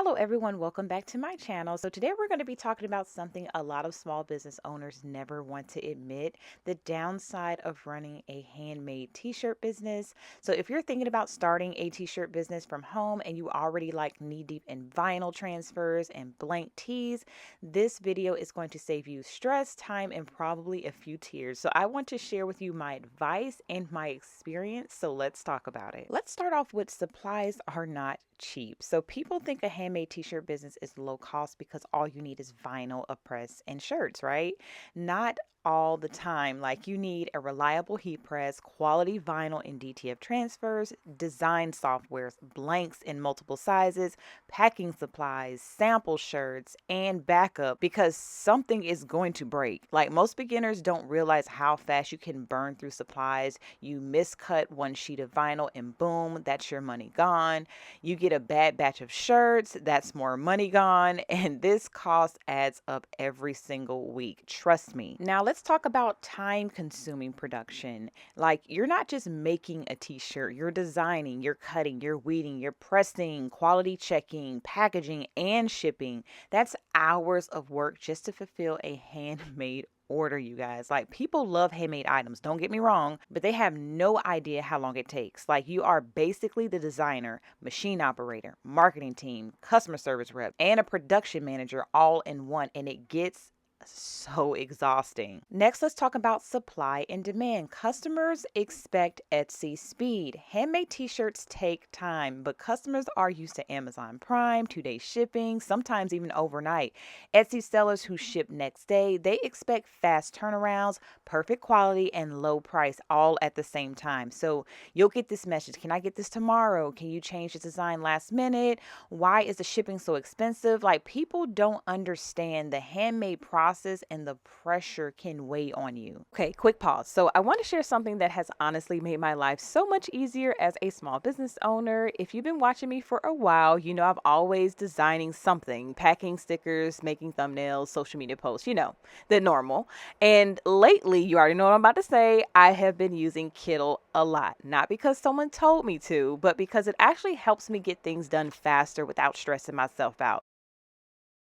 Hello everyone, welcome back to my channel. So today we're going to be talking about something a lot of small business owners never want to admit, the downside of running a handmade t-shirt business. So if you're thinking about starting a t-shirt business from home and you already like knee deep in vinyl transfers and blank tees, this video is going to save you stress, time, and probably a few tears. So I want to share with you my advice and my experience. So let's talk about it. Let's start off with supplies are not cheap. So people think a handmade t-shirt business is low cost because all you need is vinyl, a press, and shirts, right? Not all the time. Like you need a reliable heat press, quality vinyl and DTF transfers, design softwares, blanks in multiple sizes, packing supplies, sample shirts, and backup because something is going to break. Like most beginners don't realize how fast you can burn through supplies. You miscut one sheet of vinyl and boom, that's your money gone. You get a bad batch of shirts, that's more money gone, and this cost adds up every single week. Trust me. Now let's talk about time-consuming production. Like you're not just making a t-shirt, you're designing, you're cutting, you're weeding, you're pressing, quality checking, packaging, and shipping. That's hours of work just to fulfill a handmade order, you guys. Like people love handmade items, don't get me wrong, but they have no idea how long it takes. Like you are basically the designer, machine operator, marketing team, customer service rep, and a production manager all in one, and it gets so exhausting. Next, let's talk about supply and demand. Customers expect Etsy speed. Handmade t-shirts take time, but customers are used to Amazon Prime, 2-day shipping, sometimes even overnight. Etsy sellers who ship next day, they expect fast turnarounds, perfect quality, and low price all at the same time. So you'll get this message, can I get this tomorrow? Can you change the design last minute? Why is the shipping so expensive? Like people don't understand the handmade process and the pressure can weigh on you. Okay, quick pause. So I want to share something that has honestly made my life so much easier as a small business owner. If you've been watching me for a while, you know I've always designing something, packing stickers, making thumbnails, social media posts, you know, the normal. And lately, you already know what I'm about to say, I have been using KITTL a lot. Not because someone told me to, but because it actually helps me get things done faster without stressing myself out.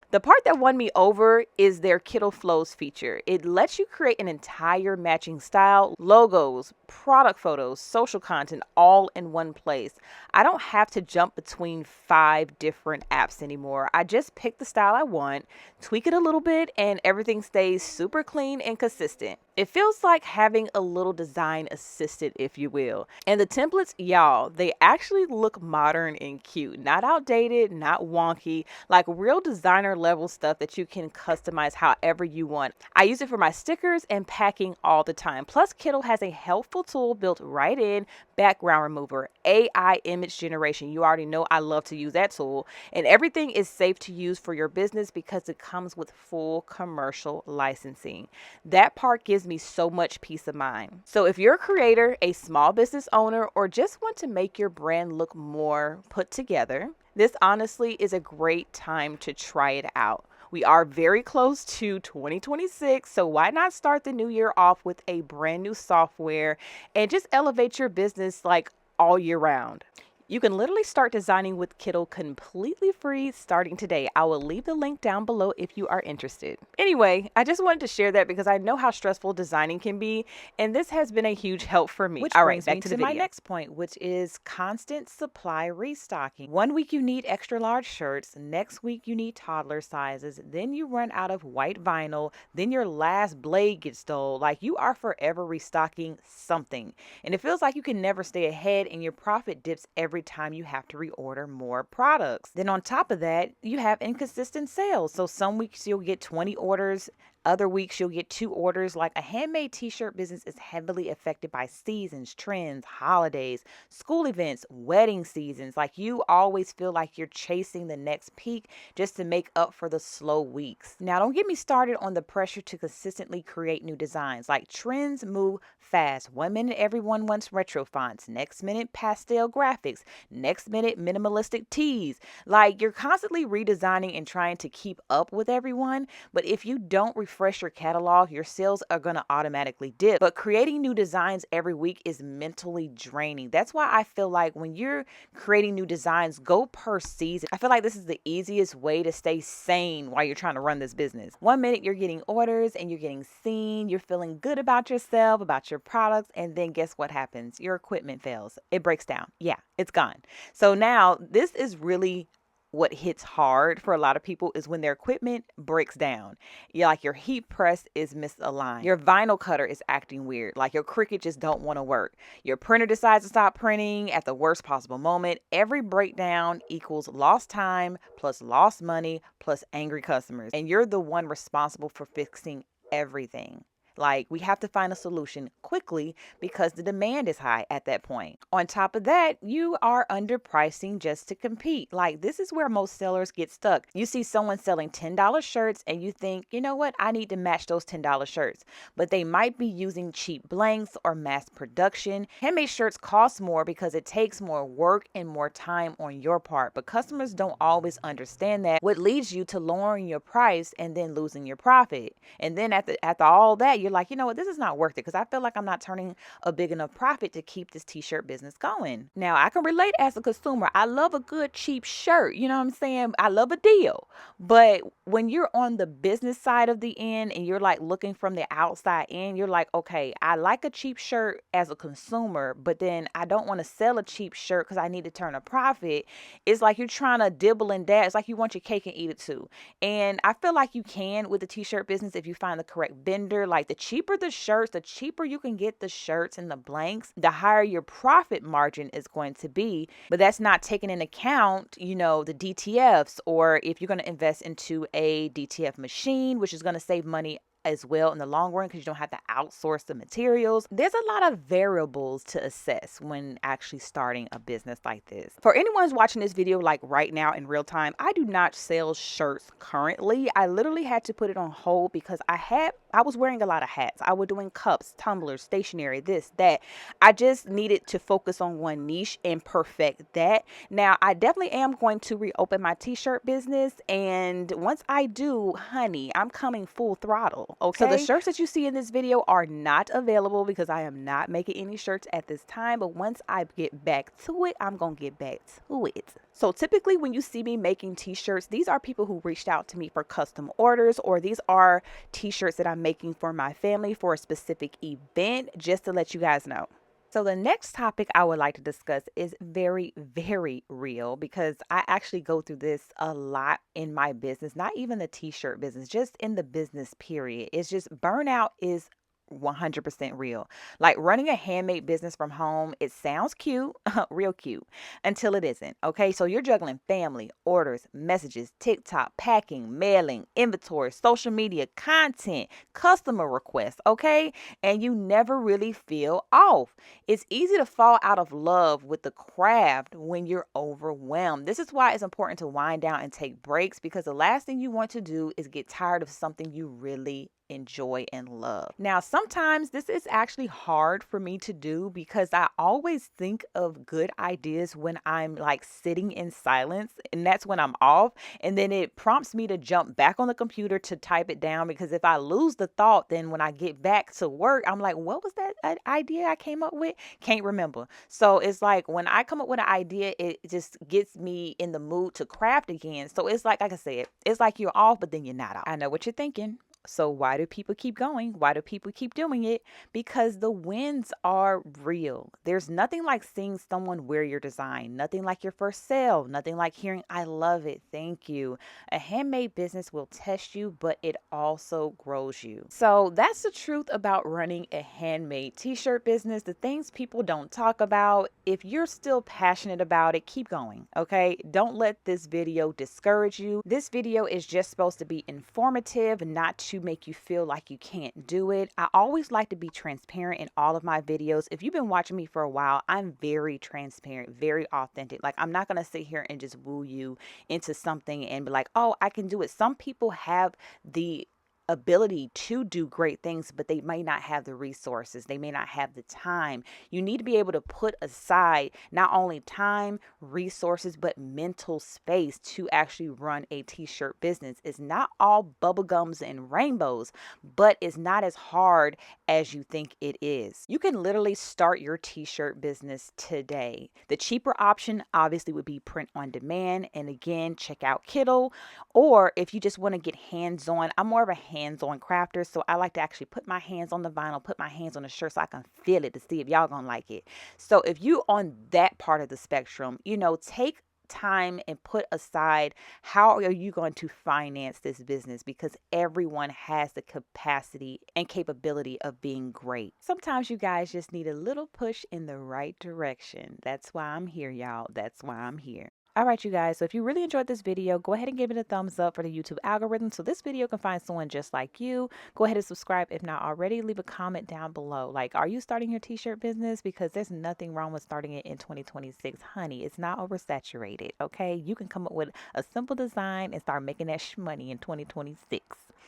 The part that won me over is their KITTL Flows feature. It lets you create an entire matching style, logos, product photos, social content all in one place. I don't have to jump between 5 different apps anymore. I just pick the style I want, tweak it a little bit, and everything stays super clean and consistent. It feels like having a little design assistant, if you will. And the templates, y'all, they actually look modern and cute. Not outdated, not wonky, like real designer level stuff that you can customize however you want. I use it for my stickers and packing all the time. Plus, KITTL has a helpful tool built right in, background remover, AI image generation. You already know I love to use that tool. And everything is safe to use for your business because it comes with full commercial licensing. That part gives me so much peace of mind. So if you're a creator, a small business owner, or just want to make your brand look more put together, this honestly is a great time to try it out. We are very close to 2026, so why not start the new year off with a brand new software and just elevate your business like all year round? You can literally start designing with KITTL completely free starting today. I will leave the link down below if you are interested. Anyway, I just wanted to share that because I know how stressful designing can be, and this has been a huge help for me. Which brings me to my next point, which is constant supply restocking. One week you need extra large shirts, next week you need toddler sizes, then you run out of white vinyl, then your last blade gets dull. Like you are forever restocking something, and it feels like you can never stay ahead and your profit dips every time you have to reorder more products. Then on top of that, you have inconsistent sales. So some weeks you'll get 20 orders, other weeks you'll get 2 orders. Like a handmade t-shirt business is heavily affected by seasons, trends, holidays, school events, wedding seasons. Like you always feel like you're chasing the next peak just to make up for the slow weeks. Now don't get me started on the pressure to consistently create new designs. Like trends move fast. 1 minute everyone wants retro fonts, next minute pastel graphics, next minute minimalistic tees. Like you're constantly redesigning and trying to keep up with everyone, but if you don't refine refresh your catalog, your sales are going to automatically dip. But creating new designs every week is mentally draining. That's why I feel like when you're creating new designs, go per season. I feel like this is the easiest way to stay sane while you're trying to run this business. One minute you're getting orders and you're getting seen, you're feeling good about yourself, about your products, and then guess what happens? Your equipment fails. It breaks down. Yeah, it's gone. So now this is really what hits hard for a lot of people is when their equipment breaks down. You're like your heat press is misaligned. Your vinyl cutter is acting weird. Like your Cricut just don't want to work. Your printer decides to stop printing at the worst possible moment. Every breakdown equals lost time plus lost money plus angry customers. And you're the one responsible for fixing everything. Like, we have to find a solution quickly because the demand is high at that point. On top of that, you are underpricing just to compete. Like, this is where most sellers get stuck. You see someone selling $10 shirts and you think, you know what, I need to match those $10 shirts. But they might be using cheap blanks or mass production. Handmade shirts cost more because it takes more work and more time on your part. But customers don't always understand that, what leads you to lowering your price and then losing your profit. And then after all that, you're like, you know what, this is not worth it because I feel like I'm not turning a big enough profit to keep this t-shirt business going. Now, I can relate as a consumer. I love a good cheap shirt. You know what I'm saying? I love a deal. But when you're on the business side of the end and you're like looking from the outside in, you're like, okay, I like a cheap shirt as a consumer, but then I don't want to sell a cheap shirt because I need to turn a profit. It's like you're trying to dibble and dab. It's like you want your cake and eat it too. And I feel like you can with the t-shirt business if you find the correct vendor. Like, the cheaper the shirts, the cheaper you can get the shirts and the blanks, the higher your profit margin is going to be. But that's not taking into account, you know, the DTFs, or if you're going to invest into a DTF machine, which is going to save money as well in the long run because you don't have to outsource the materials. There's a lot of variables to assess when actually starting a business like this. For anyone who's watching this video like right now in real time, I do not sell shirts currently. I literally had to put it on hold because I was wearing a lot of hats. I was doing cups, tumblers, stationery, this, that. I just needed to focus on one niche and perfect that. Now, I definitely am going to reopen my t-shirt business, and once I do, honey, I'm coming full throttle. Okay. So the shirts that you see in this video are not available because I am not making any shirts at this time. But once I get back to it, I'm going to get back to it. So typically when you see me making t-shirts, these are people who reached out to me for custom orders, or these are t-shirts that I'm making for my family for a specific event, just to let you guys know. So the next topic I would like to discuss is very, very real because I actually go through this a lot in my business, not even the t-shirt business, just in the business period. It's just burnout is 100% real. Like, running a handmade business from home, it sounds cute, real cute, until it isn't. Okay, so you're juggling family, orders, messages, TikTok, packing, mailing, inventory, social media, content, customer requests, okay? And you never really feel off. It's easy to fall out of love with the craft when you're overwhelmed. This is why it's important to wind down and take breaks, because the last thing you want to do is get tired of something you really enjoy and love. Now, sometimes this is actually hard for me to do because I always think of good ideas when I'm like sitting in silence, and that's when I'm off. And then it prompts me to jump back on the computer to type it down, because if I lose the thought, then when I get back to work, I'm like, what was that idea I came up with? Can't remember. So it's like when I come up with an idea, it just gets me in the mood to craft again. So it's like I said, it's like you're off, but then you're not off. I know what you're thinking. So why do people keep going? Why do people keep doing it? Because the wins are real. There's nothing like seeing someone wear your design, nothing like your first sale, nothing like hearing, I love it, thank you. A handmade business will test you, but it also grows you. So that's the truth about running a handmade t-shirt business. The things people don't talk about. If you're still passionate about it, keep going, okay? Don't let this video discourage you. This video is just supposed to be informative, not to make you feel like you can't do it. I always like to be transparent in all of my videos. If you've been watching me for a while, I'm very transparent, very authentic. Like, I'm not going to sit here and just woo you into something and be like, oh, I can do it. Some people have the ability to do great things, but they may not have the resources. They may not have the time. You need to be able to put aside not only time, resources, but mental space to actually run a t-shirt business. It's not all bubblegums and rainbows, but it's not as hard as you think it is. You can literally start your t-shirt business today. The cheaper option obviously would be print on demand. And again, check out KITTL. Or if you just want to get hands-on, I'm more of a hands-on crafter. So I like to actually put my hands on the vinyl, put my hands on the shirt so I can feel it to see if y'all gonna like it. So if you on that part of the spectrum, take time and put aside how are you going to finance this business, because everyone has the capacity and capability of being great. Sometimes you guys just need a little push in the right direction. That's why I'm here, y'all. That's why I'm here. All right, you guys, so if you really enjoyed this video, go ahead and give it a thumbs up for the YouTube algorithm so this video can find someone just like you. Go ahead and subscribe if not already. Leave a comment down below. Like, are you starting your t-shirt business? Because there's nothing wrong with starting it in 2026. Honey, it's not oversaturated, okay? You can come up with a simple design and start making that money in 2026.